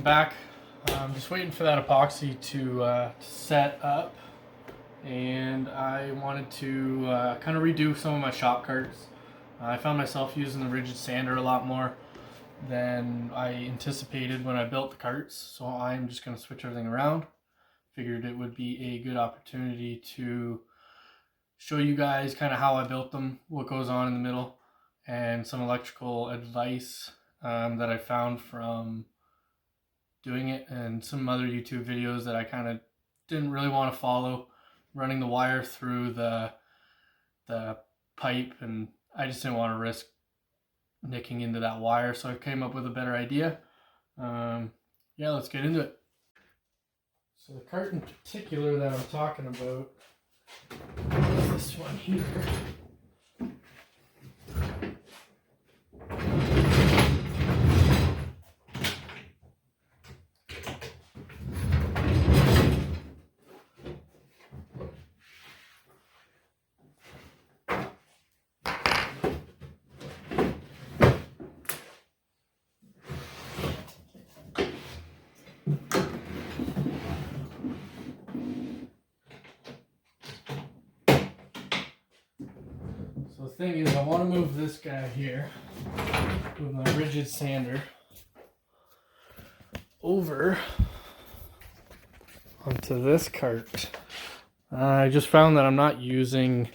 back. I'm just waiting for that epoxy to set up, and I wanted to kind of redo some of my shop carts. I found myself using the rigid sander a lot more than I anticipated when I built the carts, so I'm just going to switch everything around. Figured it would be a good opportunity to show you guys kind of how I built them, what goes on in the middle, and some electrical advice that I found from doing it, and some other YouTube videos that I kind of didn't really want to follow, running the wire through the pipe, and I just didn't want to risk nicking into that wire, so I came up with a better idea. Yeah, let's get into it. So the cart in particular that I'm talking about is this one here. So the thing is, I want to move this guy here with my rigid sander over onto this cart. I just found that I'm not using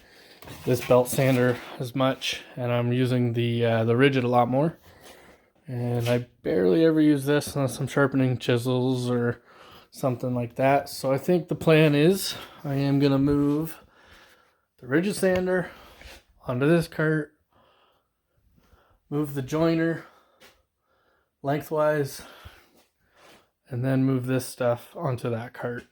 this belt sander as much, and I'm using the rigid a lot more. And I barely ever use this unless I'm sharpening chisels or something like that. So I think the plan is I am going to move the rigid sander onto this cart, move the joiner lengthwise, and then move this stuff onto that cart.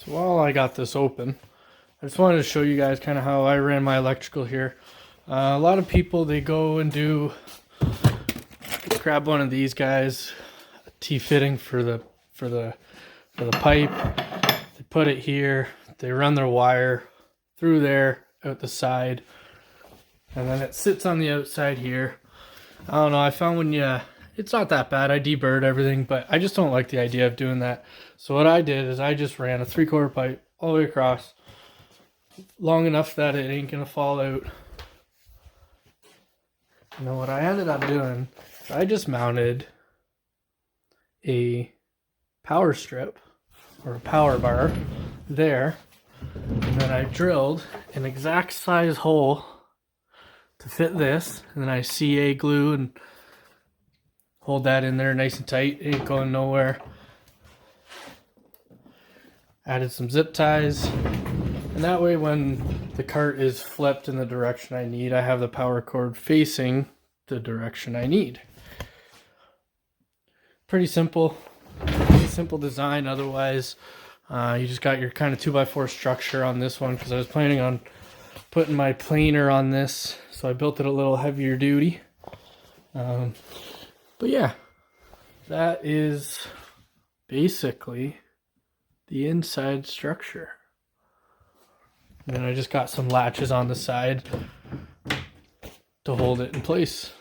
So while I got this open, I just wanted to show you guys kind of how I ran my electrical here. A lot of people, they go and grab one of these guys, a T-fitting for the pipe. They put it here. They run their wire through there, out the side, and then it sits on the outside here. I don't know. I found it's not that bad. I deburred everything, but I just don't like the idea of doing that. So what I did is I just ran a 3/4 pipe all the way across, long enough that it ain't gonna fall out. And then what I ended up doing is I just mounted a power strip or a power bar there, and then I drilled an exact size hole to fit this, and then I CA glue and hold that in there nice and tight. It ain't going nowhere. Added some zip ties, and that way when the cart is flipped in the direction I need, I have the power cord facing the direction I need. Pretty simple design. Otherwise, you just got your kind of 2x4 structure on this one, because I was planning on putting my planer on this, so I built it a little heavier duty. But yeah, that is basically the inside structure. And then I just got some latches on the side to hold it in place.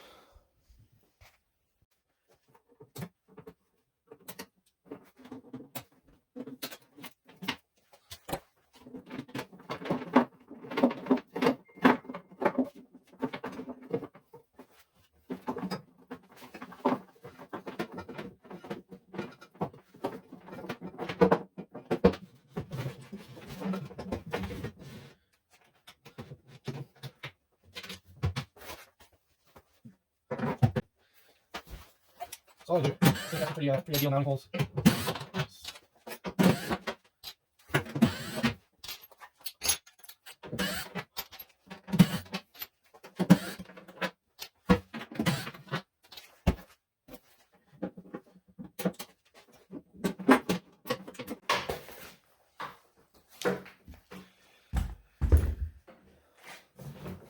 all I do. I think that's a pretty ideal mounting holes.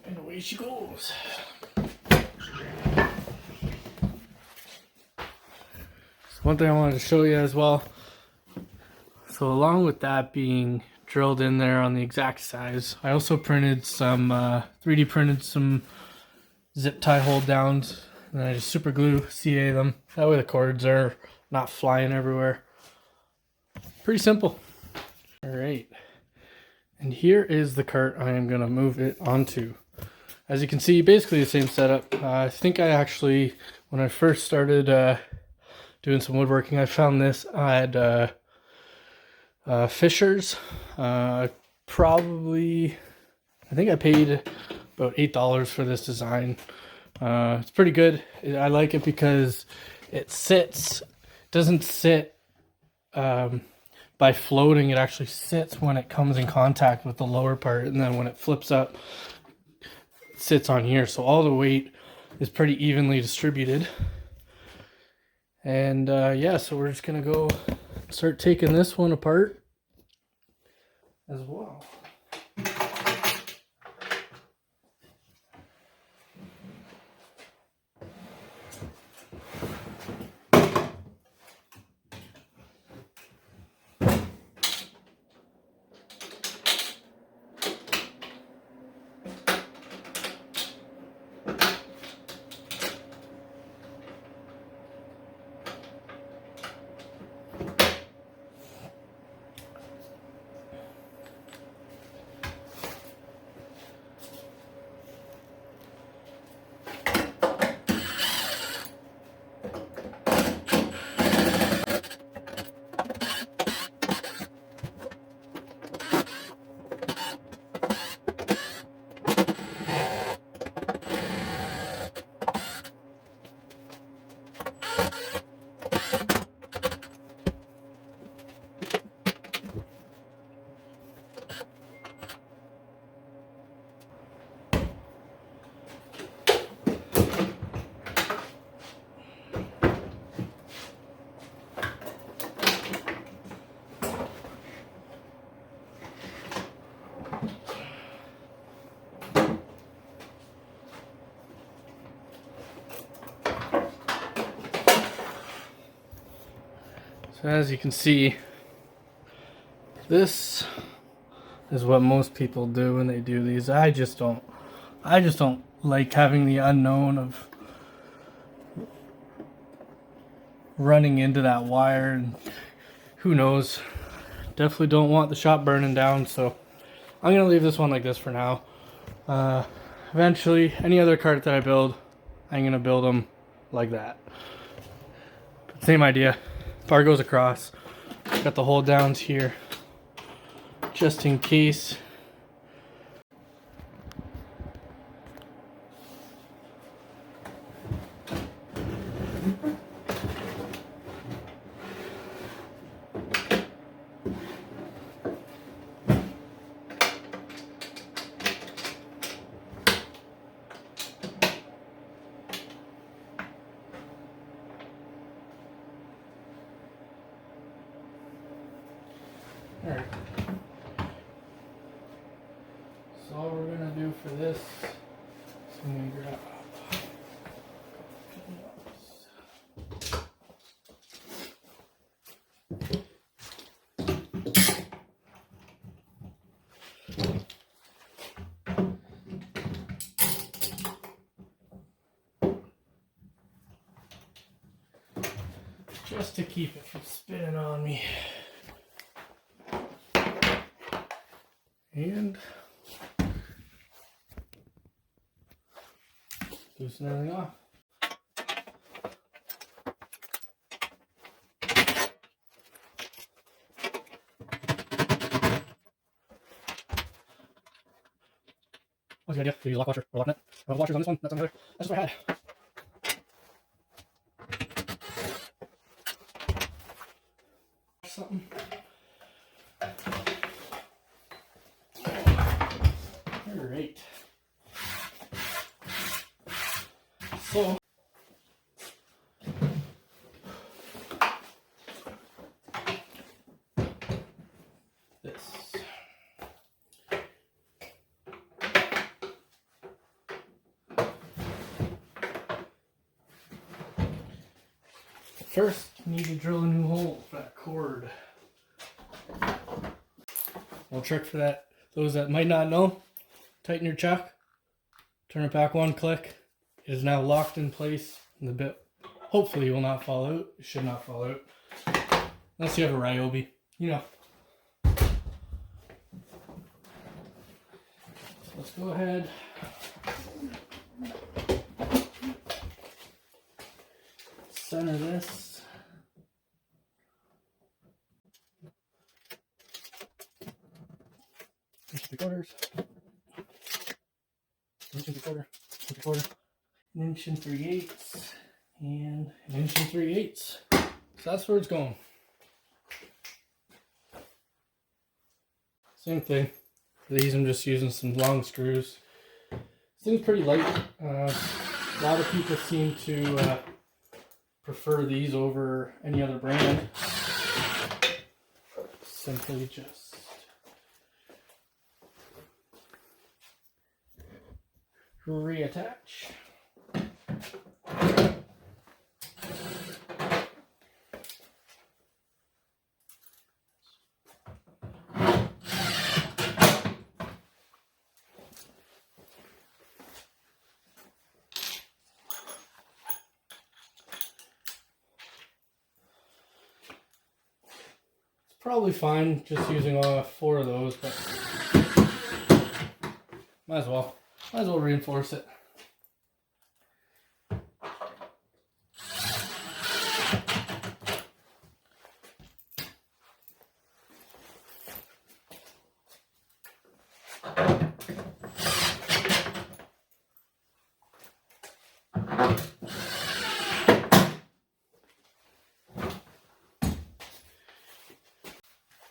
And away she goes. One thing I wanted to show you as well. So along with that being drilled in there on the exact size, I also printed some 3D printed some zip tie hold downs, and I just super glue CA them. That way the cords are not flying everywhere. Pretty simple. All right, and here is the cart I am gonna move it onto. As you can see, basically the same setup. I think I actually, when I first started doing some woodworking, I found this. I had Fisher's. Probably, I think I paid about $8 for this design. It's pretty good. I like it because it doesn't sit by floating. It actually sits when it comes in contact with the lower part, and then when it flips up, it sits on here. So all the weight is pretty evenly distributed. And yeah, so we're just gonna go start taking this one apart as well. So as you can see, this is what most people do when they do these. I just don't like having the unknown of running into that wire, and who knows. Definitely don't want the shop burning down, so I'm gonna leave this one like this for now. Eventually, any other cart that I build, I'm gonna build them like that. Same idea. Bar goes across. Got the hold downs here, just in case. Alright. So all we're gonna do for this is I'm gonna grab just to keep it from spinning on me. And loosen everything off. What's the idea? Do you use a lock washer or lock nut? Washers on this one, nuts on the other. That's what I had. something. All right. So this. First, you need to drill a new hole for that cord. Little trick for that, those that might not know, tighten your chuck, turn it back one click. It is now locked in place, and the bit hopefully will not fall out. It should not fall out. Unless you have a Ryobi, you know. So let's go ahead. Center this. Inch 3/4. Inch 3/4. Inch 3/4. An inch and 3/8. And an inch and 3/8. So that's where it's going. Same thing. For these, I'm just using some long screws. This thing's pretty light. A lot of people seem to prefer these over any other brand. Simply just reattach. Probably fine just using 4 of those, but might as well reinforce it.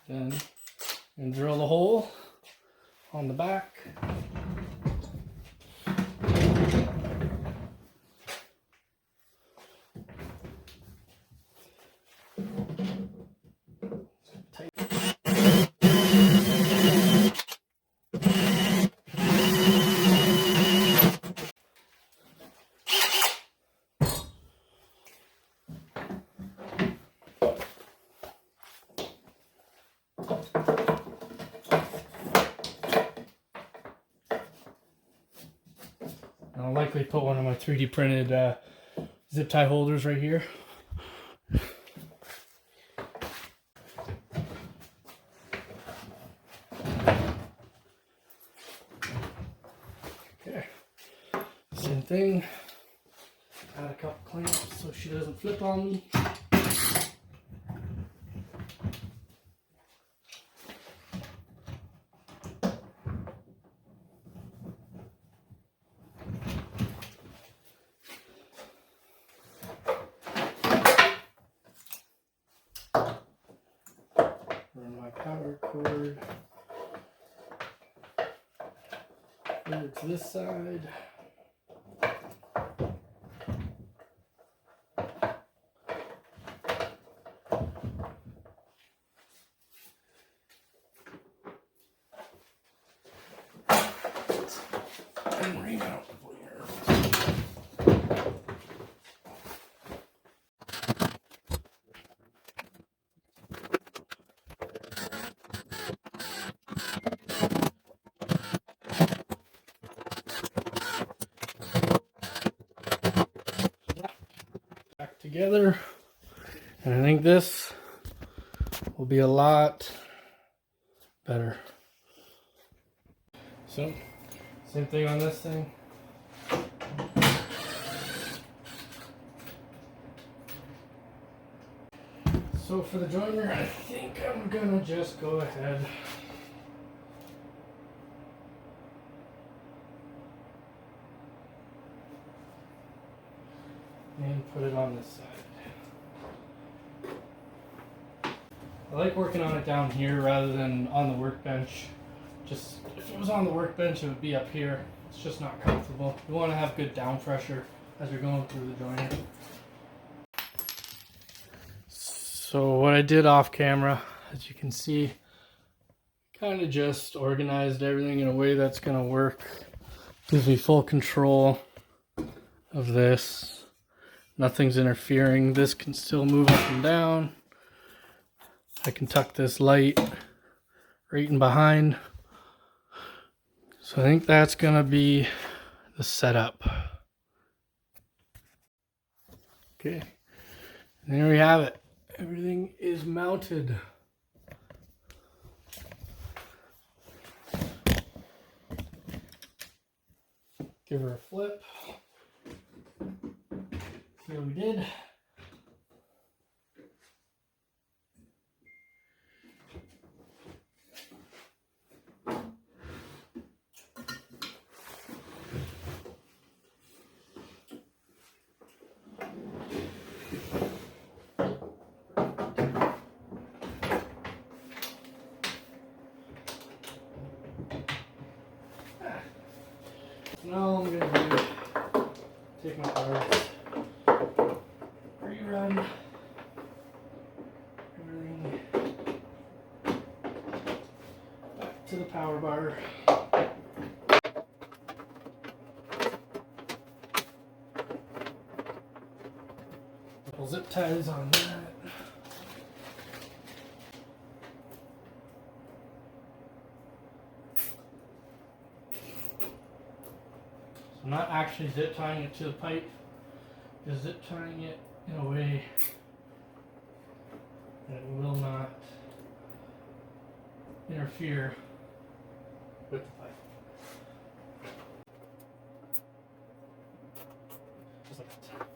Then and drill the hole on the back. I'll likely put one of my 3D printed zip tie holders right here. Okay, same thing. Add a couple clamps so she doesn't flip on me. Run my power cord over to this side. And rain out here. Back together, and I think this will be a lot better. So, same thing on this thing. So for the joiner, I think I'm gonna just go ahead and put it on this side. I like working on it down here rather than on the workbench. Just if it was on the workbench, it would be up here. It's just not comfortable. You want to have good down pressure as you're going through the joiner. So what I did off camera, as you can see, kind of just organized everything in a way that's going to work. Gives me full control of this. Nothing's interfering. This can still move up and down. I can tuck this light right in behind. So I think that's going to be the setup. Okay, and there we have it. Everything is mounted. Give her a flip. See what we did. Now I'm going to do, take my parts, rerun everything back to the power bar. Couple zip ties on that. I'm not actually zip tying it to the pipe, just zip tying it in a way that it will not interfere with the pipe. Just like that.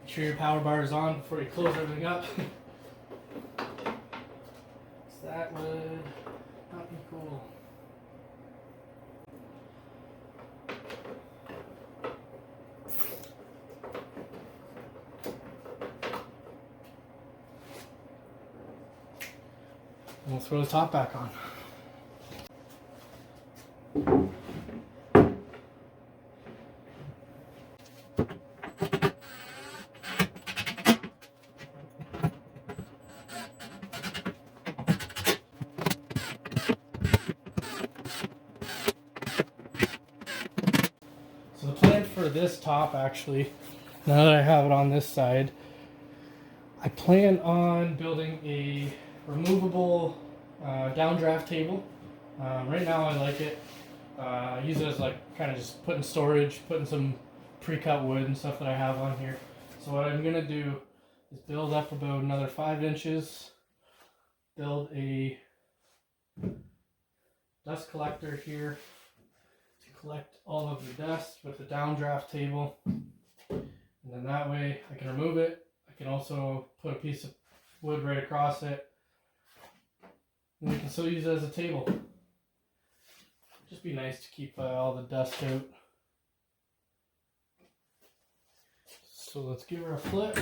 Make sure your power bar is on before you close everything up. So that would not be cool. And we'll throw the top back on. So the plan for this top, actually, now that I have it on this side, I plan on building a removable downdraft table. Right now I like it. I use it as like kind of just putting storage, putting some pre-cut wood and stuff that I have on here. So what I'm gonna do is build up about another 5 inches, build a dust collector here to collect all of the dust with the downdraft table, and then that way I can remove it. I can also put a piece of wood right across it, and we can still use it as a table. Just be nice to keep all the dust out. So let's give her a flip.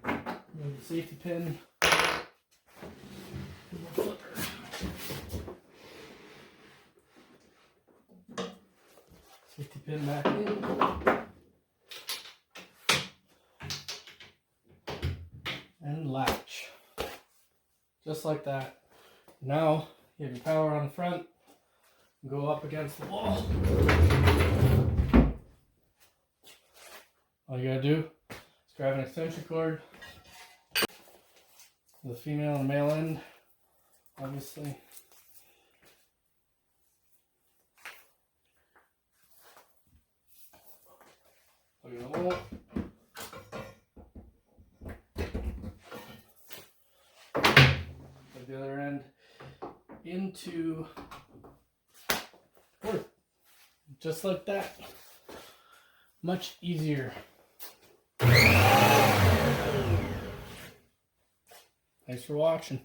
Move the safety pin. Flip her. Safety pin back in. And latch. Just like that. Now you have your power on the front. Go up against the wall. All you gotta do is grab an extension cord. The female and male end, obviously. Plug in the wall. Plug the other end into cord. Just like that. Much easier. Thanks for watching.